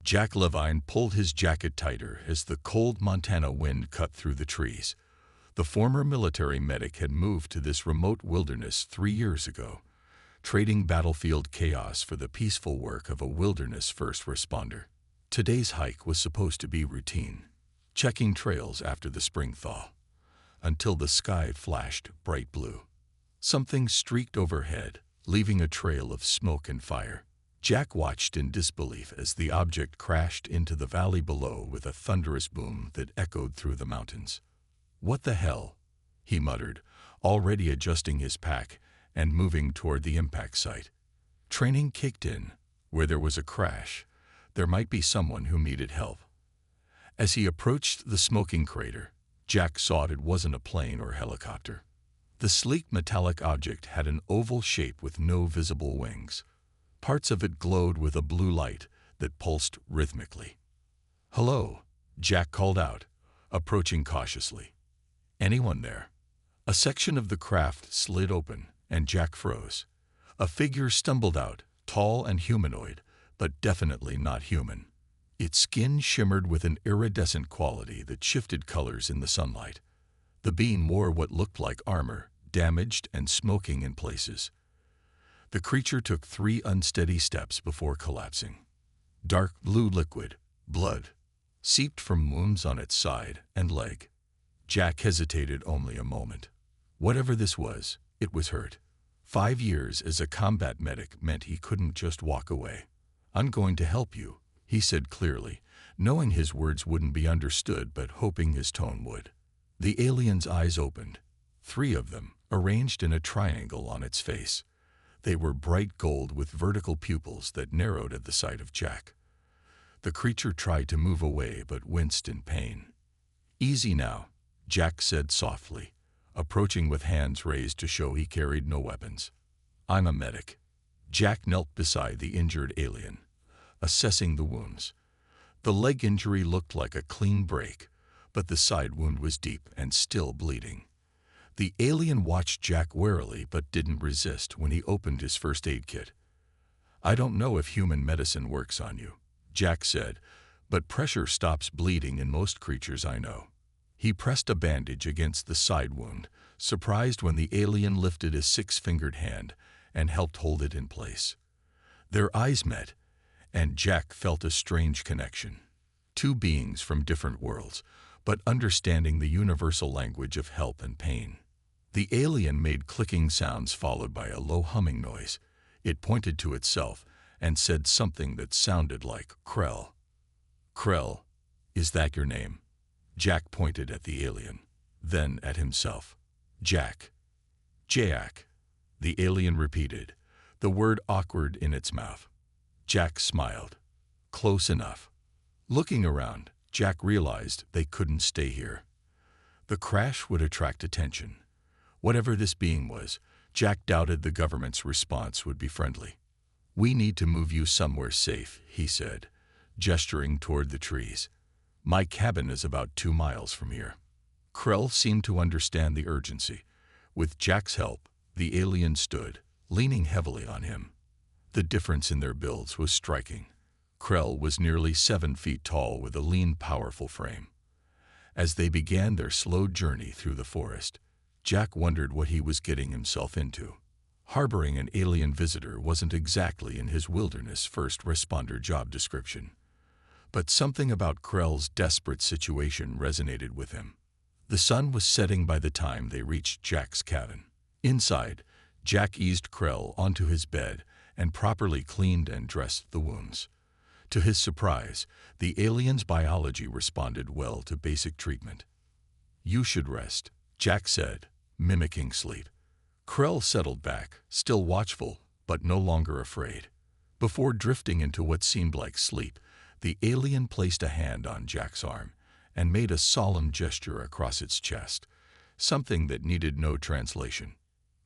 Jack Levine pulled his jacket tighter as the cold Montana wind cut through the trees. The former military medic had moved to this remote wilderness 3 years ago, trading battlefield chaos for the peaceful work of a wilderness first responder. Today's hike was supposed to be routine, checking trails after the spring thaw, until the sky flashed bright blue. Something streaked overhead, leaving a trail of smoke and fire. Jack watched in disbelief as the object crashed into the valley below with a thunderous boom that echoed through the mountains. "What the hell?" he muttered, already adjusting his pack and moving toward the impact site. Training kicked in. Where there was a crash, there might be someone who needed help. As he approached the smoking crater, Jack saw it wasn't a plane or helicopter. The sleek metallic object had an oval shape with no visible wings. Parts of it glowed with a blue light that pulsed rhythmically. "Hello," Jack called out, approaching cautiously. "Anyone there?" A section of the craft slid open, and Jack froze. A figure stumbled out, tall and humanoid, but definitely not human. Its skin shimmered with an iridescent quality that shifted colors in the sunlight. The being wore what looked like armor, damaged and smoking in places. The creature took 3 unsteady steps before collapsing. Dark blue liquid, blood, seeped from wounds on its side and leg. Jack hesitated only a moment. Whatever this was, it was hurt. 5 years as a combat medic meant he couldn't just walk away. "I'm going to help you," he said clearly, knowing his words wouldn't be understood but hoping his tone would. The alien's eyes opened, 3 of them, arranged in a triangle on its face. They were bright gold with vertical pupils that narrowed at the sight of Jack. The creature tried to move away but winced in pain. "Easy now," Jack said softly, approaching with hands raised to show he carried no weapons. "I'm a medic." Jack knelt beside the injured alien, assessing the wounds. The leg injury looked like a clean break, but the side wound was deep and still bleeding. The alien watched Jack warily but didn't resist when he opened his first aid kit. "I don't know if human medicine works on you," Jack said, "but pressure stops bleeding in most creatures I know." He pressed a bandage against the side wound, surprised when the alien lifted his 6-fingered hand and helped hold it in place. Their eyes met, and Jack felt a strange connection. 2 beings from different worlds, but understanding the universal language of help and pain. The alien made clicking sounds followed by a low humming noise. It pointed to itself and said something that sounded like Krell. "Krell, is that your name?" Jack pointed at the alien, then at himself. "Jack." "Jack," the alien repeated, the word awkward in its mouth. Jack smiled. "Close enough." Looking around, Jack realized they couldn't stay here. The crash would attract attention. Whatever this being was, Jack doubted the government's response would be friendly. "We need to move you somewhere safe," he said, gesturing toward the trees. "My cabin is about 2 miles from here." Krell seemed to understand the urgency. With Jack's help, the alien stood, leaning heavily on him. The difference in their builds was striking. Krell was nearly 7 feet tall with a lean, powerful frame. As they began their slow journey through the forest, Jack wondered what he was getting himself into. Harboring an alien visitor wasn't exactly in his wilderness first responder job description. But something about Krell's desperate situation resonated with him. The sun was setting by the time they reached Jack's cabin. Inside, Jack eased Krell onto his bed and properly cleaned and dressed the wounds. To his surprise, the alien's biology responded well to basic treatment. "You should rest," Jack said, mimicking sleep. Krell settled back, still watchful, but no longer afraid. Before drifting into what seemed like sleep, the alien placed a hand on Jack's arm and made a solemn gesture across its chest, something that needed no translation.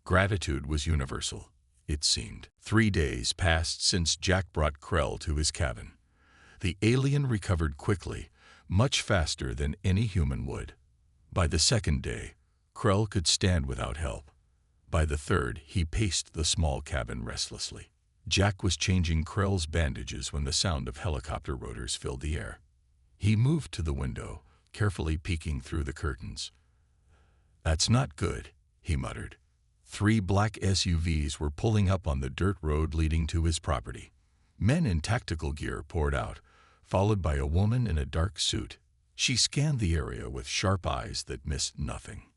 Gratitude was universal, it seemed. 3 days passed since Jack brought Krell to his cabin. The alien recovered quickly, much faster than any human would. By the 2nd day, Krell could stand without help. By the 3rd, he paced the small cabin restlessly. Jack was changing Krell's bandages when the sound of helicopter rotors filled the air. He moved to the window, carefully peeking through the curtains. "That's not good," he muttered. 3 black SUVs were pulling up on the dirt road leading to his property. Men in tactical gear poured out, followed by a woman in a dark suit. She scanned the area with sharp eyes that missed nothing.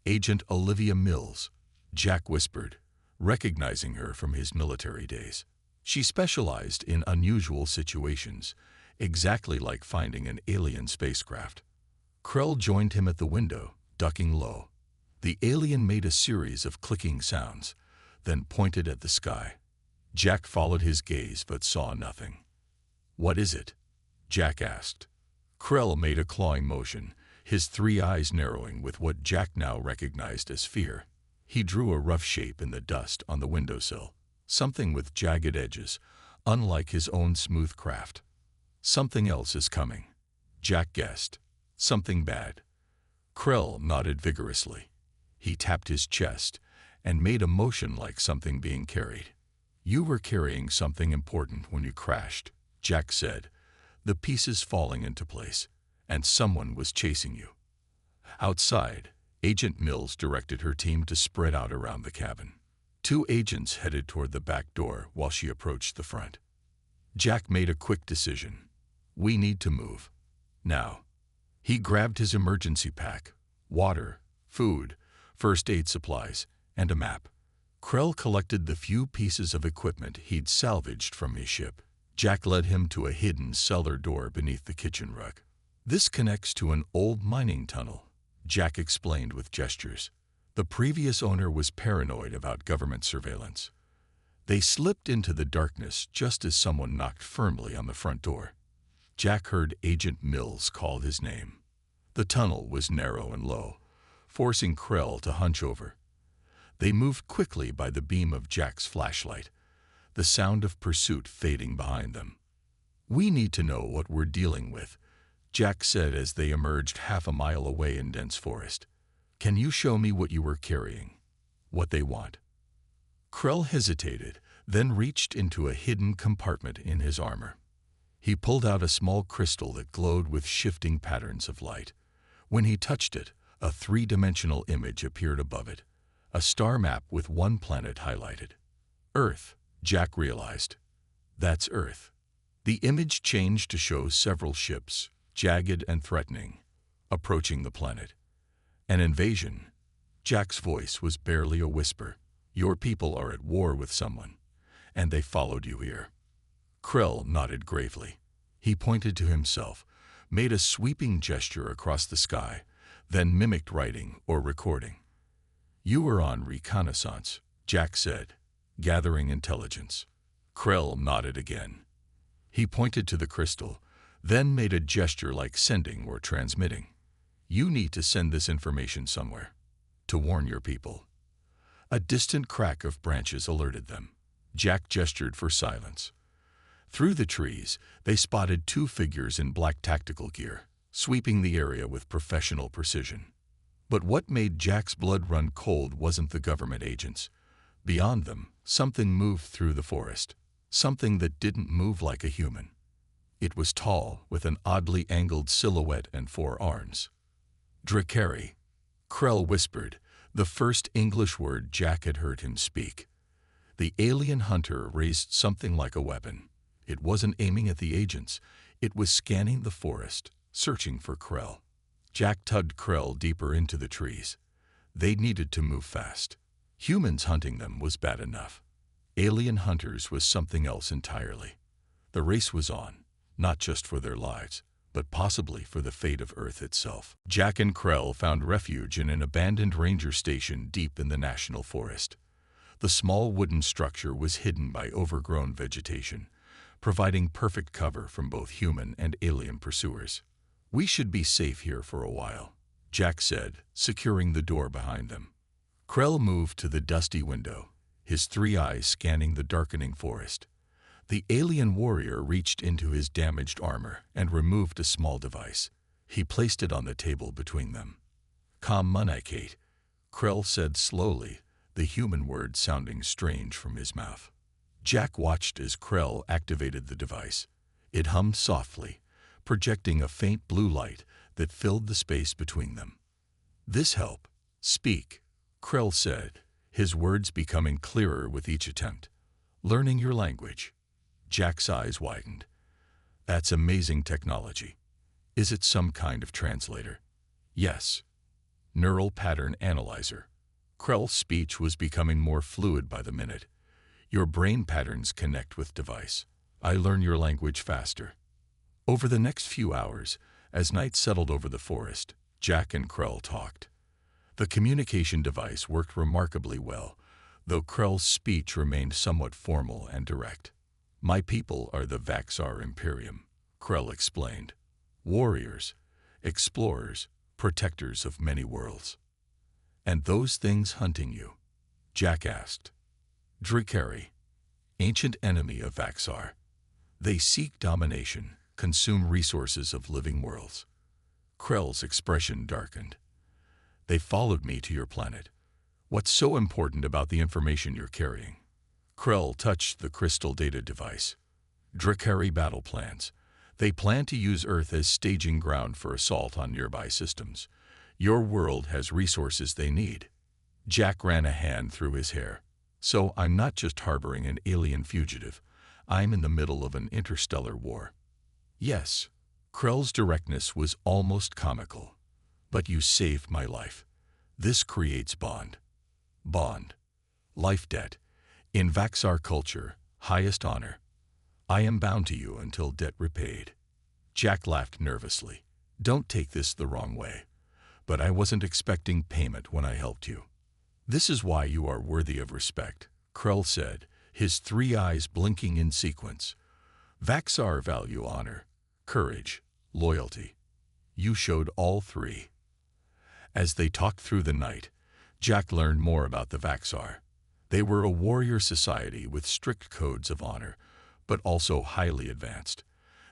"Agent Olivia Mills," Jack whispered, recognizing her from his military days. She specialized in unusual situations, exactly like finding an alien spacecraft. Krell joined him at the window, ducking low. The alien made a series of clicking sounds, then pointed at the sky. Jack followed his gaze but saw nothing. "What is it?" Jack asked. Krell made a clawing motion, his 3 eyes narrowing with what Jack now recognized as fear. He drew a rough shape in the dust on the windowsill, something with jagged edges, unlike his own smooth craft. "Something else is coming," Jack guessed. "Something bad." Krell nodded vigorously. He tapped his chest and made a motion like something being carried. "You were carrying something important when you crashed," Jack said, the pieces falling into place, "and someone was chasing you." Outside, Agent Mills directed her team to spread out around the cabin. 2 agents headed toward the back door while she approached the front. Jack made a quick decision. "We need to move. Now." He grabbed his emergency pack, water, food, first aid supplies, and a map. Krell collected the few pieces of equipment he'd salvaged from his ship. Jack led him to a hidden cellar door beneath the kitchen rug. "This connects to an old mining tunnel," Jack explained with gestures. "The previous owner was paranoid about government surveillance. They slipped into the darkness just as someone knocked firmly on the front door." Jack heard Agent Mills call his name. The tunnel was narrow and low, forcing Krell to hunch over. They moved quickly by the beam of Jack's flashlight, the sound of pursuit fading behind them. "We need to know what we're dealing with," Jack said as they emerged half a mile away in dense forest. "Can you show me what you were carrying? What they want?" Krell hesitated, then reached into a hidden compartment in his armor. He pulled out a small crystal that glowed with shifting patterns of light. When he touched it, a 3-dimensional image appeared above it, a star map with one planet highlighted. "Earth," Jack realized. "That's Earth." The image changed to show several ships, jagged and threatening, approaching the planet. "An invasion." Jack's voice was barely a whisper. "Your people are at war with someone, and they followed you here." Krell nodded gravely. He pointed to himself, made a sweeping gesture across the sky, then mimicked writing or recording. "You were on reconnaissance," Jack said, "gathering intelligence." Krell nodded again. He pointed to the crystal, then made a gesture like sending or transmitting. "You need to send this information somewhere, to warn your people." A distant crack of branches alerted them. Jack gestured for silence. Through the trees, they spotted 2 figures in black tactical gear, sweeping the area with professional precision. But what made Jack's blood run cold wasn't the government agents. Beyond them, something moved through the forest, something that didn't move like a human. It was tall, with an oddly angled silhouette and 4 arms. "Drakari," Krell whispered, the first English word Jack had heard him speak. The alien hunter raised something like a weapon. It wasn't aiming at the agents. It was scanning the forest, searching for Krell. Jack tugged Krell deeper into the trees. They needed to move fast. Humans hunting them was bad enough. Alien hunters was something else entirely. The race was on, not just for their lives, but possibly for the fate of Earth itself. Jack and Krell found refuge in an abandoned ranger station deep in the national forest. The small wooden structure was hidden by overgrown vegetation, providing perfect cover from both human and alien pursuers. "We should be safe here for a while," Jack said, securing the door behind them. Krell moved to the dusty window, his 3 eyes scanning the darkening forest. The alien warrior reached into his damaged armor and removed a small device. He placed it on the table between them. "Communicate," Krell said slowly, the human word sounding strange from his mouth. Jack watched as Krell activated the device. It hummed softly, projecting a faint blue light that filled the space between them. "This help. Speak," Krell said, his words becoming clearer with each attempt. "Learning your language." Jack's eyes widened. "That's amazing technology. Is it some kind of translator?" "Yes." Neural pattern analyzer. Krell's speech was becoming more fluid by the minute. "Your brain patterns connect with device. I learn your language faster." Over the next few hours, as night settled over the forest, Jack and Krell talked. The communication device worked remarkably well, though Krell's speech remained somewhat formal and direct. "My people are the Vaxar Imperium," Krell explained. "Warriors, explorers, protectors of many worlds." "And those things hunting you?" Jack asked. "Drakari, ancient enemy of Vaxar. They seek domination, consume resources of living worlds." Krell's expression darkened. "They followed me to your planet. What's so important about the information you're carrying?" Krell touched the crystal data device. "Drakari battle plans. They plan to use Earth as staging ground for assault on nearby systems. Your world has resources they need." Jack ran a hand through his hair. "So I'm not just harboring an alien fugitive. I'm in the middle of an interstellar war." "Yes." Krell's directness was almost comical. "But you saved my life. This creates bond." "Bond. Life debt. In Vaxar culture, highest honor. I am bound to you until debt repaid." Jack laughed nervously. "Don't take this the wrong way, but I wasn't expecting payment when I helped you." "This is why you are worthy of respect," Krell said, his three eyes blinking in sequence. "Vaxar value honor, courage, loyalty. You showed all three." As they talked through the night, Jack learned more about the Vaxar. They were a warrior society with strict codes of honor, but also highly advanced.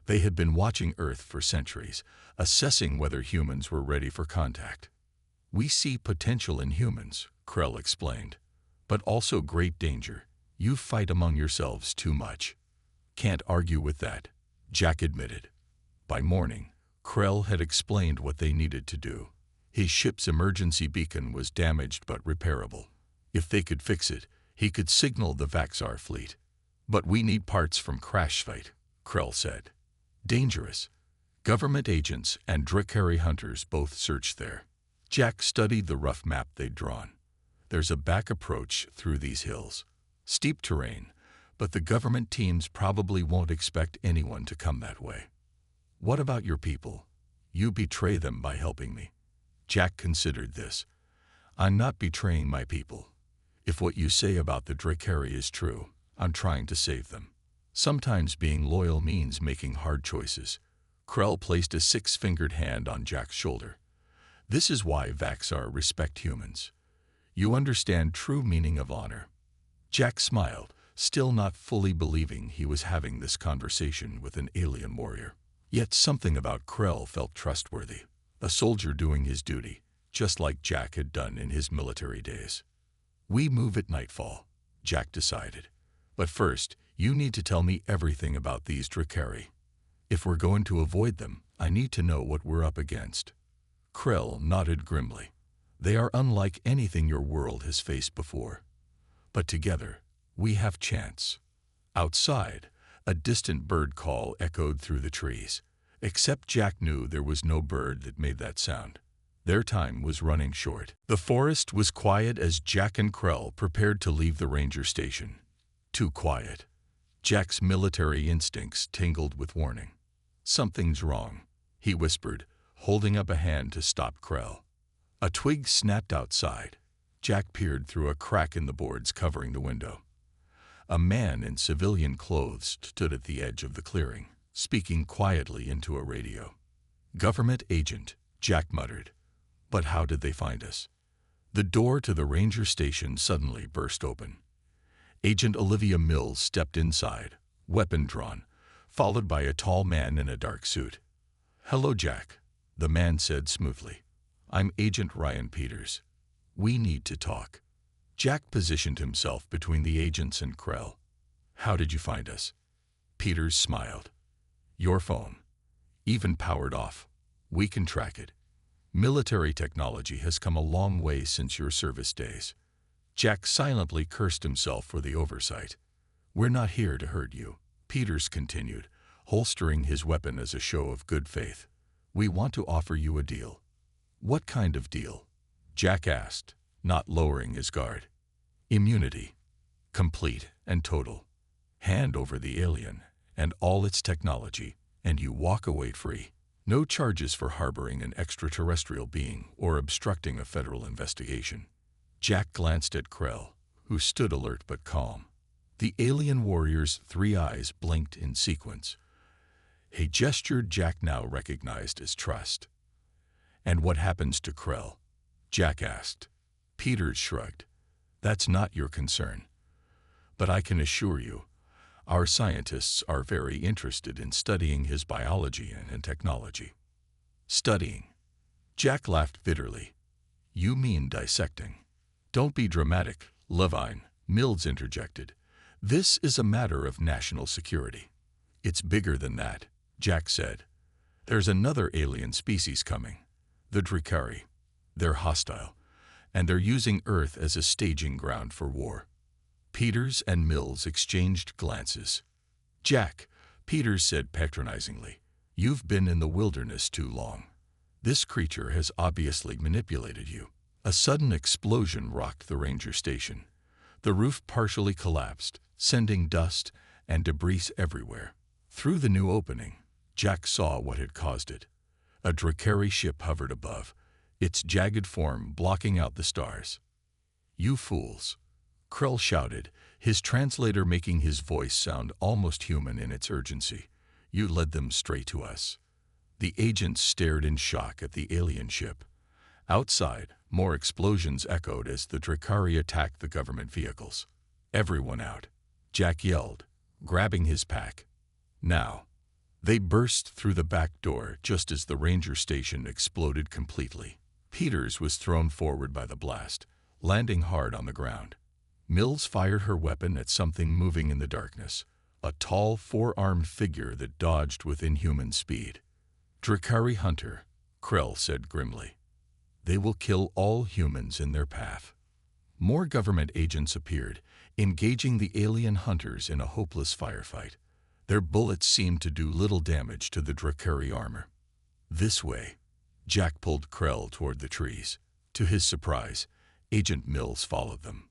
They had been watching Earth for centuries, assessing whether humans were ready for contact. "We see potential in humans," Krell explained, "but also great danger. You fight among yourselves too much." "Can't argue with that," Jack admitted. By morning, Krell had explained what they needed to do. His ship's emergency beacon was damaged but repairable. If they could fix it, he could signal the Vaxar fleet. "But we need parts from crash site," Krell said. "Dangerous." Government agents and Drakari hunters both searched there. Jack studied the rough map they'd drawn. "There's a back approach through these hills. Steep terrain, but the government teams probably won't expect anyone to come that way." "What about your people? You betray them by helping me." Jack considered this. "I'm not betraying my people. If what you say about the Drakari is true, I'm trying to save them. Sometimes being loyal means making hard choices." Krell placed a six-fingered hand on Jack's shoulder. "This is why Vaxar respect humans. You understand true meaning of honor." Jack smiled, still not fully believing he was having this conversation with an alien warrior. Yet something about Krell felt trustworthy, a soldier doing his duty, just like Jack had done in his military days. "We move at nightfall," Jack decided. "But first, you need to tell me everything about these Drakari. If we're going to avoid them, I need to know what we're up against." Krell nodded grimly. "They are unlike anything your world has faced before. But together, we have chance." Outside, a distant bird call echoed through the trees. Except Jack knew there was no bird that made that sound. Their time was running short. The forest was quiet as Jack and Krell prepared to leave the ranger station. Too quiet. Jack's military instincts tingled with warning. "Something's wrong," he whispered, holding up a hand to stop Krell. A twig snapped outside. Jack peered through a crack in the boards covering the window. A man in civilian clothes stood at the edge of the clearing, speaking quietly into a radio. "Government agent," Jack muttered. "But how did they find us?" The door to the ranger station suddenly burst open. Agent Olivia Mills stepped inside, weapon drawn, followed by a tall man in a dark suit. "Hello, Jack," the man said smoothly. "I'm Agent Ryan Peters. We need to talk." Jack positioned himself between the agents and Krell. How did you find us? Peters smiled. Your phone. Even powered off. We can track it. Military technology has come a long way since your service days. Jack silently cursed himself for the oversight. We're not here to hurt you, Peters continued, holstering his weapon as a show of good faith. We want to offer you a deal. What kind of deal? Jack asked, not lowering his guard. Immunity. Complete and total. Hand over the alien and all its technology, and you walk away free. No charges for harboring an extraterrestrial being or obstructing a federal investigation. Jack glanced at Krell, who stood alert but calm. The alien warrior's 3 eyes blinked in sequence, a gesture Jack now recognized as trust. And what happens to Krell? Jack asked. Peters shrugged. That's not your concern. But I can assure you, our scientists are very interested in studying his biology and technology. Studying? Jack laughed bitterly. You mean dissecting. Don't be dramatic, Levine, Mills interjected. This is a matter of national security. It's bigger than that, Jack said. There's another alien species coming, the Drakari. They're hostile, and they're using Earth as a staging ground for war. Peters and Mills exchanged glances. Jack, Peters said patronizingly, you've been in the wilderness too long. This creature has obviously manipulated you. A sudden explosion rocked the ranger station. The roof partially collapsed, sending dust and debris everywhere. Through the new opening, Jack saw what had caused it. A Drakari ship hovered above, its jagged form blocking out the stars. You fools! Krell shouted, his translator making his voice sound almost human in its urgency. You led them straight to us. The agents stared in shock at the alien ship. Outside, more explosions echoed as the Drakari attacked the government vehicles. Everyone out, Jack yelled, grabbing his pack. Now. They burst through the back door just as the ranger station exploded completely. Peters was thrown forward by the blast, landing hard on the ground. Mills fired her weapon at something moving in the darkness, a tall, 4-armed figure that dodged with inhuman speed. Drakari hunter, Krell said grimly. They will kill all humans in their path. More government agents appeared, engaging the alien hunters in a hopeless firefight. Their bullets seemed to do little damage to the Drakari armor. This way. Jack pulled Krell toward the trees. To his surprise, Agent Mills followed them.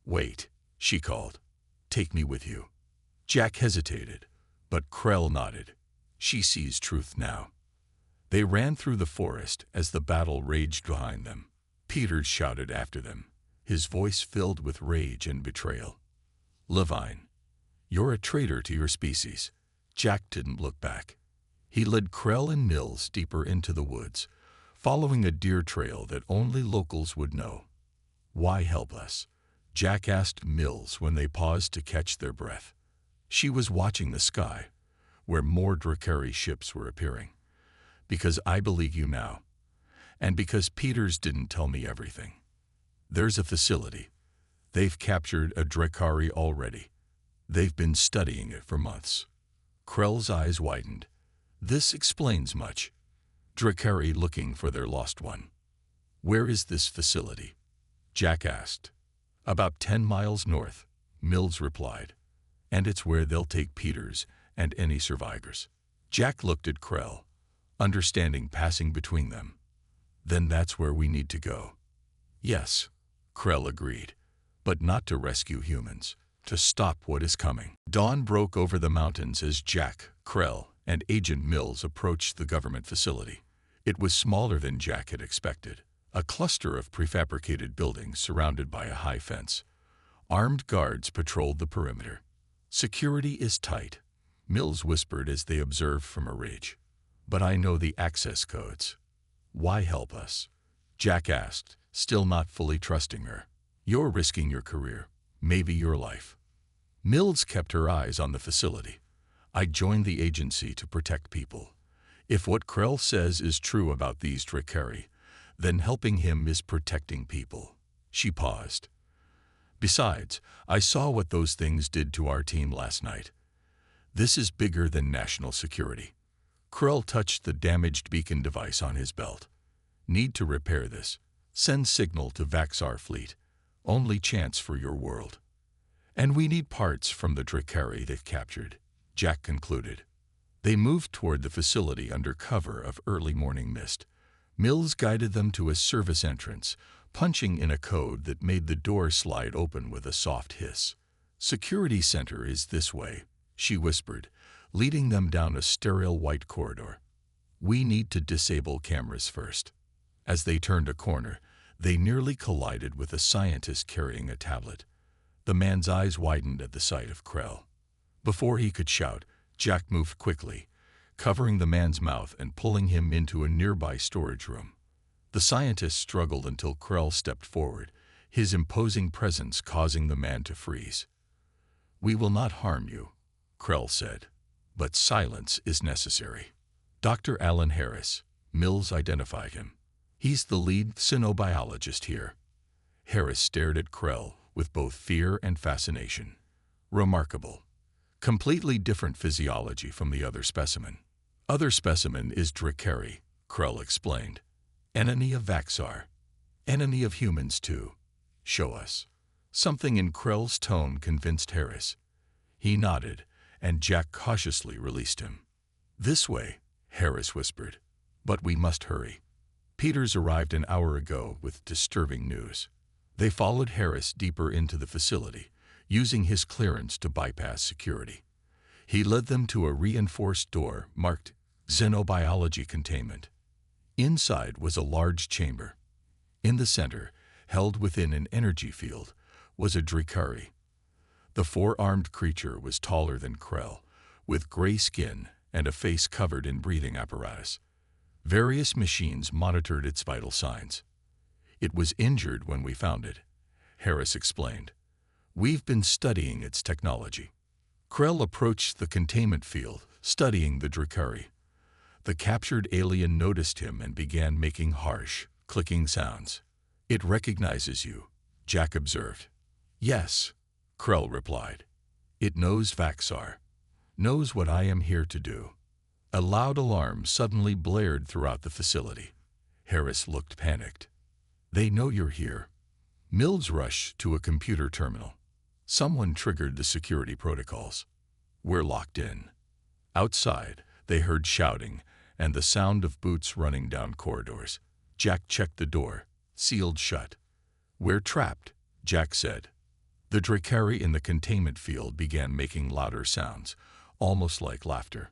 Wait, she called. Take me with you. Jack hesitated, but Krell nodded. She sees truth now. They ran through the forest as the battle raged behind them. Peters shouted after them, his voice filled with rage and betrayal. Levine, you're a traitor to your species. Jack didn't look back. He led Krell and Mills deeper into the woods, following a deer trail that only locals would know. Why help us? Jack asked Mills when they paused to catch their breath. She was watching the sky, where more Drakari ships were appearing. Because I believe you now, and because Peters didn't tell me everything. There's a facility. They've captured a Drakari already. They've been studying it for months. Krell's eyes widened. This explains much. Drakari looking for their lost one. Where is this facility? Jack asked. About 10 miles north, Mills replied. And it's where they'll take Peters and any survivors. Jack looked at Krell, understanding passing between them. Then that's where we need to go. Yes, Krell agreed, but not to rescue humans, to stop what is coming. Dawn broke over the mountains as Jack, Krell, and Agent Mills approached the government facility. It was smaller than Jack had expected, a cluster of prefabricated buildings surrounded by a high fence. Armed guards patrolled the perimeter. Security is tight, Mills whispered as they observed from a ridge. But I know the access codes. Why help us? Jack asked, still not fully trusting her. You're risking your career, maybe your life. Mills kept her eyes on the facility. I joined the agency to protect people. If what Krell says is true about these Drakari, then helping him is protecting people. She paused. Besides, I saw what those things did to our team last night. This is bigger than national security. Krell touched the damaged beacon device on his belt. Need to repair this. Send signal to Vaxar fleet. Only chance for your world. And we need parts from the Drakari they've captured, Jack concluded. They moved toward the facility under cover of early morning mist. Mills guided them to a service entrance, punching in a code that made the door slide open with a soft hiss. Security center is this way, she whispered, leading them down a sterile white corridor. We need to disable cameras first. As they turned a corner, they nearly collided with a scientist carrying a tablet. The man's eyes widened at the sight of Krell. Before he could shout, Jack moved quickly, covering the man's mouth and pulling him into a nearby storage room. The scientist struggled until Krell stepped forward, his imposing presence causing the man to freeze. We will not harm you, Krell said, but silence is necessary. Dr. Alan Harris, Mills identified him. He's the lead cynobiologist here. Harris stared at Krell with both fear and fascination. Remarkable. Completely different physiology from the other specimen. Other specimen is Drakari, Krell explained. Enemy of Vaxar. Enemy of humans too. Show us. Something in Krell's tone convinced Harris. He nodded, and Jack cautiously released him. This way, Harris whispered. But we must hurry. Peters arrived an hour ago with disturbing news. They followed Harris deeper into the facility, using his clearance to bypass security. He led them to a reinforced door marked Xenobiology Containment. Inside was a large chamber. In the center, held within an energy field, was a Drakari. The four-armed creature was taller than Krell, with gray skin and a face covered in breathing apparatus. Various machines monitored its vital signs. It was injured when we found it, Harris explained. We've been studying its technology. Krell approached the containment field, studying the Drakari. The captured alien noticed him and began making harsh, clicking sounds. It recognizes you, Jack observed. Yes, Krell replied. It knows Vaxar, knows what I am here to do. A loud alarm suddenly blared throughout the facility. Harris looked panicked. They know you're here. Mills rushed to a computer terminal. Someone triggered the security protocols. We're locked in. Outside, they heard shouting and the sound of boots running down corridors. Jack checked the door, sealed shut. We're trapped, Jack said. The Drakari in the containment field began making louder sounds, almost like laughter.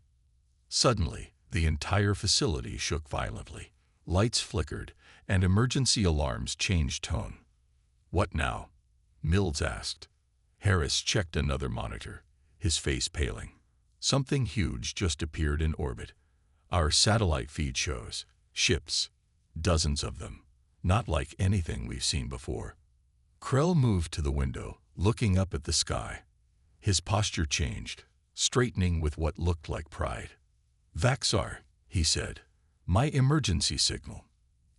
Suddenly, the entire facility shook violently. Lights flickered, and emergency alarms changed tone. What now? Mills asked. Harris checked another monitor, his face paling. Something huge just appeared in orbit. Our satellite feed shows ships, dozens of them, not like anything we've seen before. Krell moved to the window, looking up at the sky. His posture changed, straightening with what looked like pride. Vaxar, he said. My emergency signal.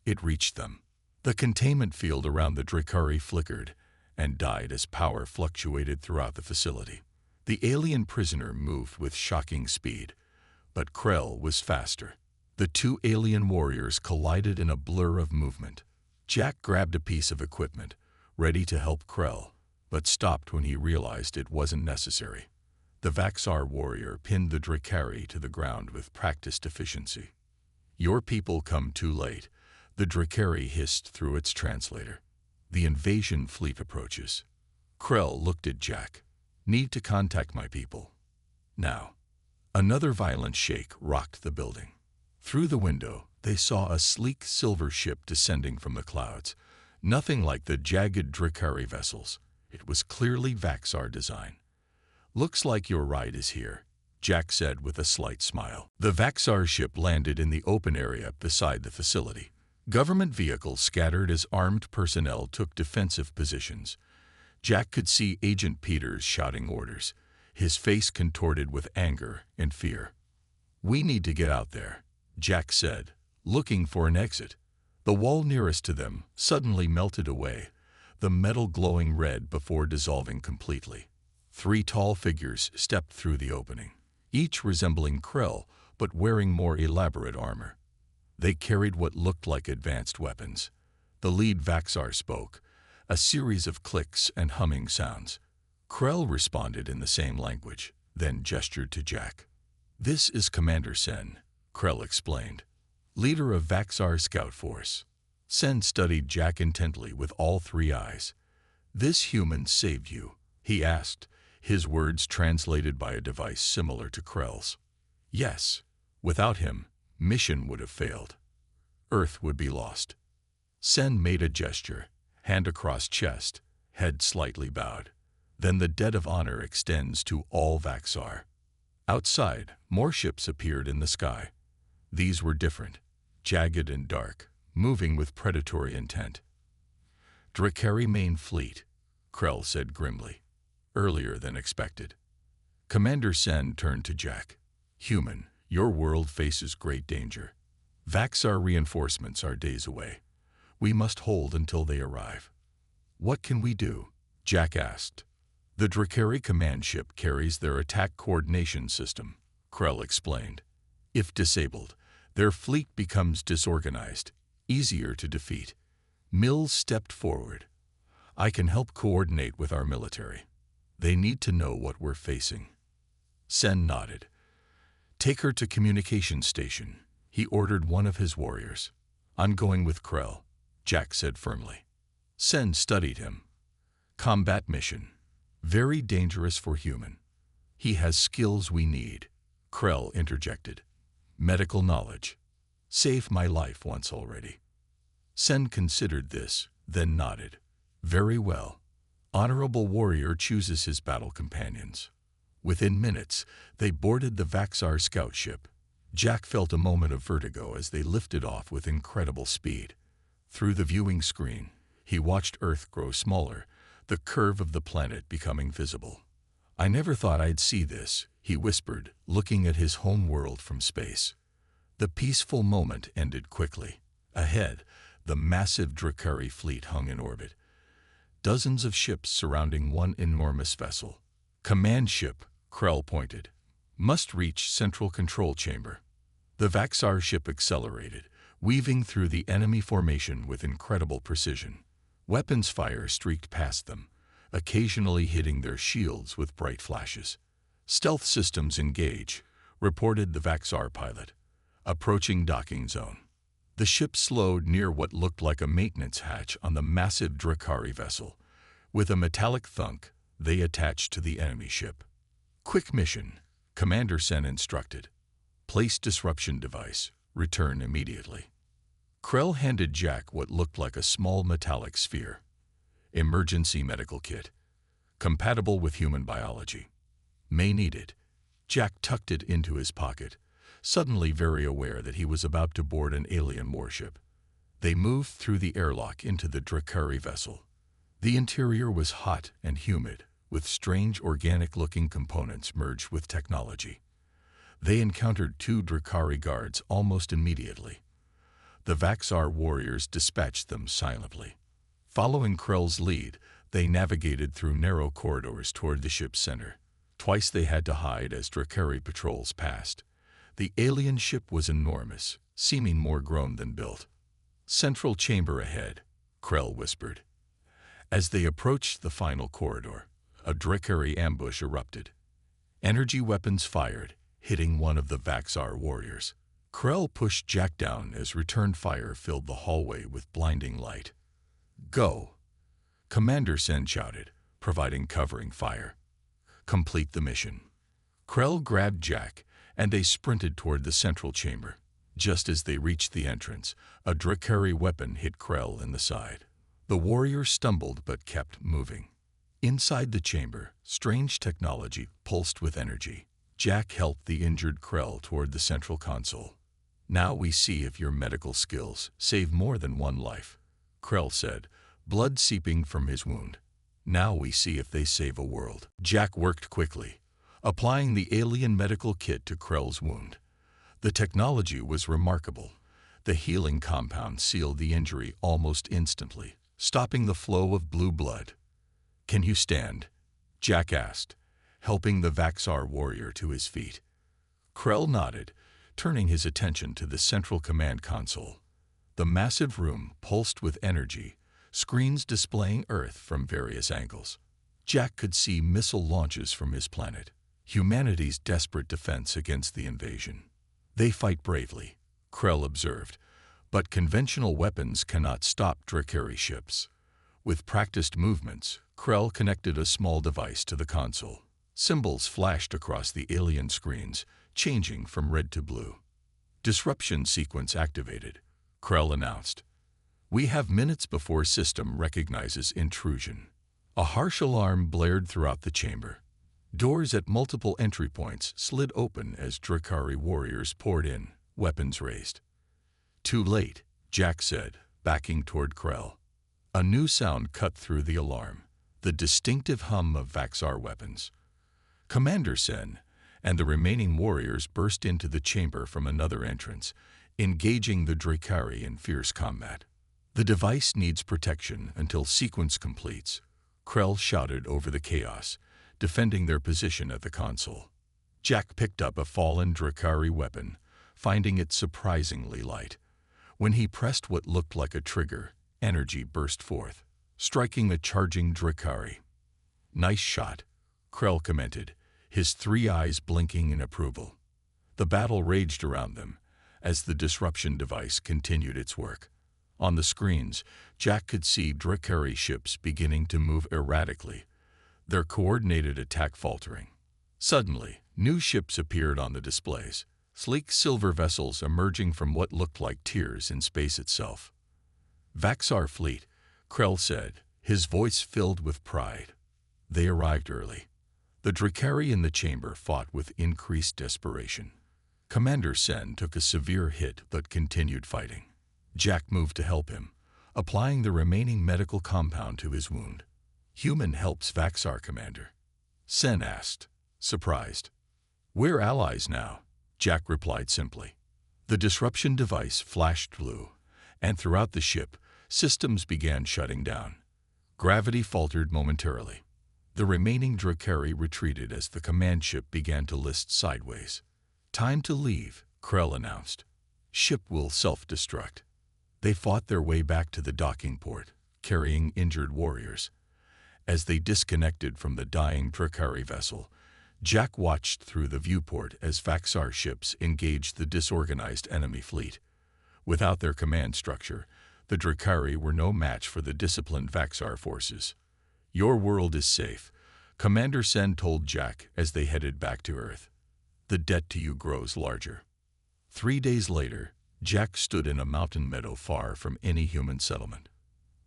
It reached them. The containment field around the Drakari flickered and died as power fluctuated throughout the facility. The alien prisoner moved with shocking speed, but Krell was faster. The two alien warriors collided in a blur of movement. Jack grabbed a piece of equipment, ready to help Krell, but stopped when he realized it wasn't necessary. The Vaxar warrior pinned the Drakari to the ground with practiced efficiency. Your people come too late, the Drakari hissed through its translator. The invasion fleet approaches. Krell looked at Jack. Need to contact my people. Now. Another violent shake rocked the building. Through the window, they saw a sleek silver ship descending from the clouds. Nothing like the jagged Drakari vessels. It was clearly Vaxar design. Looks like your ride is here, Jack said with a slight smile. The Vaxar ship landed in the open area beside the facility. Government vehicles scattered as armed personnel took defensive positions. Jack could see Agent Peters shouting orders, his face contorted with anger and fear. We need to get out there, Jack said, looking for an exit. The wall nearest to them suddenly melted away. the metal glowing red before dissolving completely. 3 tall figures stepped through the opening, each resembling Krell but wearing more elaborate armor. They carried what looked like advanced weapons. The lead Vaxar spoke, a series of clicks and humming sounds. Krell responded in the same language, then gestured to Jack. "This is Commander Sen," Krell explained, "leader of Vaxar's scout force." Sen studied Jack intently with all 3 eyes. "This human saved you?" he asked, his words translated by a device similar to Krell's. "Yes. Without him, mission would have failed. Earth would be lost." Sen made a gesture, hand across chest, head slightly bowed. "Then the debt of honor extends to all Vaxar." Outside, more ships appeared in the sky. These were different, jagged and dark, moving with predatory intent. "Drakari main fleet," Krell said grimly, "earlier than expected." Commander Sen turned to Jack. "Human, your world faces great danger. Vaxar reinforcements are days away. We must hold until they arrive." "What can we do?" Jack asked. "The Drakari command ship carries their attack coordination system," Krell explained. "If disabled, their fleet becomes disorganized, easier to defeat." Mills stepped forward. "I can help coordinate with our military. They need to know what we're facing." Sen nodded. "Take her to communication station," he ordered one of his warriors. "I'm going with Krell," Jack said firmly. Sen studied him. "Combat mission. Very dangerous for human." "He has skills we need," Krell interjected. "Medical knowledge. Saved my life once already." Sen considered this, then nodded. "Very well. Honorable warrior chooses his battle companions." Within minutes, they boarded the Vaxar scout ship. Jack felt a moment of vertigo as they lifted off with incredible speed. Through the viewing screen, he watched Earth grow smaller, the curve of the planet becoming visible. "I never thought I'd see this," he whispered, looking at his home world from space. The peaceful moment ended quickly. Ahead, the massive Drakari fleet hung in orbit. Dozens of ships surrounding one enormous vessel. "Command ship," Krell pointed. "Must reach central control chamber." The Vaxar ship accelerated, weaving through the enemy formation with incredible precision. Weapons fire streaked past them, occasionally hitting their shields with bright flashes. "Stealth systems engage," reported the Vaxar pilot. "Approaching docking zone." The ship slowed near what looked like a maintenance hatch on the massive Drakari vessel. With a metallic thunk, they attached to the enemy ship. "Quick mission," Commander Sen instructed. "Place disruption device. Return immediately." Krell handed Jack what looked like a small metallic sphere. "Emergency medical kit. Compatible with human biology. May need it." Jack tucked it into his pocket, suddenly very aware that he was about to board an alien warship. They moved through the airlock into the Drakari vessel. The interior was hot and humid, with strange organic-looking components merged with technology. They encountered 2 Drakari guards almost immediately. The Vaxar warriors dispatched them silently. Following Krell's lead, they navigated through narrow corridors toward the ship's center. Twice they had to hide as Drakari patrols passed. The alien ship was enormous, seeming more grown than built. "Central chamber ahead," Krell whispered. As they approached the final corridor, a Drakari ambush erupted. Energy weapons fired, hitting one of the Vaxar warriors. Krell pushed Jack down as return fire filled the hallway with blinding light. "Go!" Commander Sen shouted, providing covering fire. "Complete the mission." Krell grabbed Jack, and they sprinted toward the central chamber. Just as they reached the entrance, a Drakari weapon hit Krell in the side. The warrior stumbled but kept moving. Inside the chamber, strange technology pulsed with energy. Jack helped the injured Krell toward the central console. "Now we see if your medical skills save more than one life," Krell said, blood seeping from his wound. "Now we see if they save a world." Jack worked quickly, applying the alien medical kit to Krell's wound. The technology was remarkable. The healing compound sealed the injury almost instantly. stopping the flow of blue blood. "Can you stand?" Jack asked, helping the Vaxar warrior to his feet. Krell nodded, turning his attention to the central command console. The massive room pulsed with energy, screens displaying Earth from various angles. Jack could see missile launches from his planet, humanity's desperate defense against the invasion. "They fight bravely," Krell observed, "but conventional weapons cannot stop Drakari ships." With practiced movements, Krell connected a small device to the console. Symbols flashed across the alien screens, changing from red to blue. "Disruption sequence activated," Krell announced. "We have minutes before system recognizes intrusion." A harsh alarm blared throughout the chamber. Doors at multiple entry points slid open as Drakari warriors poured in, weapons raised. "Too late," Jack said, backing toward Krell. A new sound cut through the alarm, the distinctive hum of Vaxar weapons. Commander Sen and the remaining warriors burst into the chamber from another entrance, engaging the Drakari in fierce combat. "The device needs protection until sequence completes," Krell shouted over the chaos, defending their position at the console. Jack picked up a fallen Drakari weapon, finding it surprisingly light. When he pressed what looked like a trigger, energy burst forth, striking the charging Drakari. "Nice shot," Krell commented, his three eyes blinking in approval. The battle raged around them as the disruption device continued its work. On the screens, Jack could see Drakari ships beginning to move erratically, their coordinated attack faltering. Suddenly, new ships appeared on the displays, sleek silver vessels emerging from what looked like tears in space itself. "Vaxar fleet," Krell said, his voice filled with pride. They arrived early. The Drakari in the chamber fought with increased desperation. Commander Sen took a severe hit but continued fighting. Jack moved to help him, applying the remaining medical compound to his wound. "Human helps Vaxar, Commander?" Sen asked, surprised. "We're allies now," Jack replied simply. The disruption device flashed blue, and throughout the ship, systems began shutting down. Gravity faltered momentarily. The remaining Drakari retreated as the command ship began to list sideways. "Time to leave," Krell announced. "Ship will self-destruct." They fought their way back to the docking port, carrying injured warriors. As they disconnected from the dying Drakari vessel, Jack watched through the viewport as Vaxar ships engaged the disorganized enemy fleet. Without their command structure, the Drakari were no match for the disciplined Vaxar forces. "Your world is safe," Commander Sen told Jack as they headed back to Earth. "The debt to you grows larger." 3 days later, Jack stood in a mountain meadow far from any human settlement.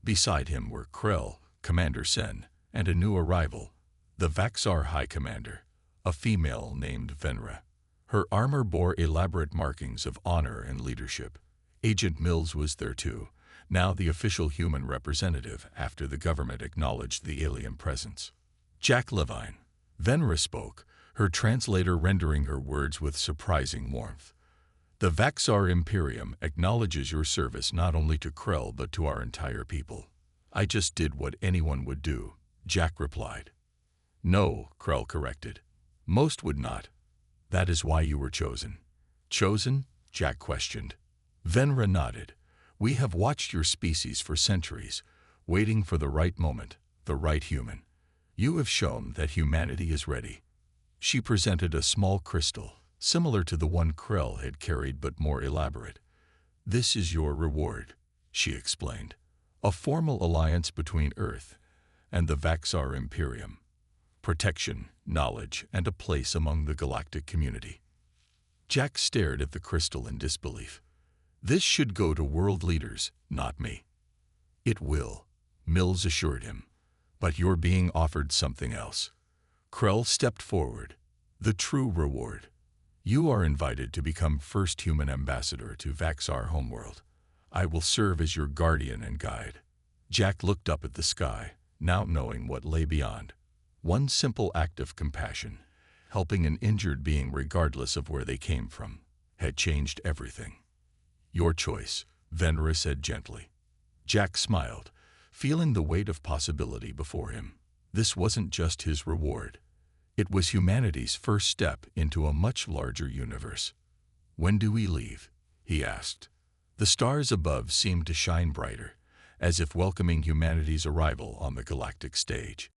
Beside him were Krell, Commander Sen, and a new arrival, the Vaxar High Commander, a female named Venra. Her armor bore elaborate markings of honor and leadership. Agent Mills was there too, now the official human representative after the government acknowledged the alien presence. "Jack Levine," Venra spoke, her translator rendering her words with surprising warmth. "The Vaxar Imperium acknowledges your service not only to Krell but to our entire people." "I just did what anyone would do," Jack replied. "No," Krell corrected. "Most would not. That is why you were chosen." "Chosen?" Jack questioned. Venra nodded. "We have watched your species for centuries, waiting for the right moment, the right human. You have shown that humanity is ready." She presented a small crystal, similar to the one Krell had carried but more elaborate. "This is your reward," she explained. "A formal alliance between Earth and the Vaxar Imperium. Protection, knowledge, and a place among the galactic community." Jack stared at the crystal in disbelief. "This should go to world leaders, not me." "It will," Mills assured him. "But you're being offered something else." Krell stepped forward. "The true reward. You are invited to become first human ambassador to Vaxar homeworld. I will serve as your guardian and guide." Jack looked up at the sky, now knowing what lay beyond. One simple act of compassion, helping an injured being regardless of where they came from, had changed everything. "Your choice," Venra said gently. Jack smiled, feeling the weight of possibility before him. This wasn't just his reward. It was humanity's first step into a much larger universe. "When do we leave?" he asked. The stars above seemed to shine brighter, as if welcoming humanity's arrival on the galactic stage.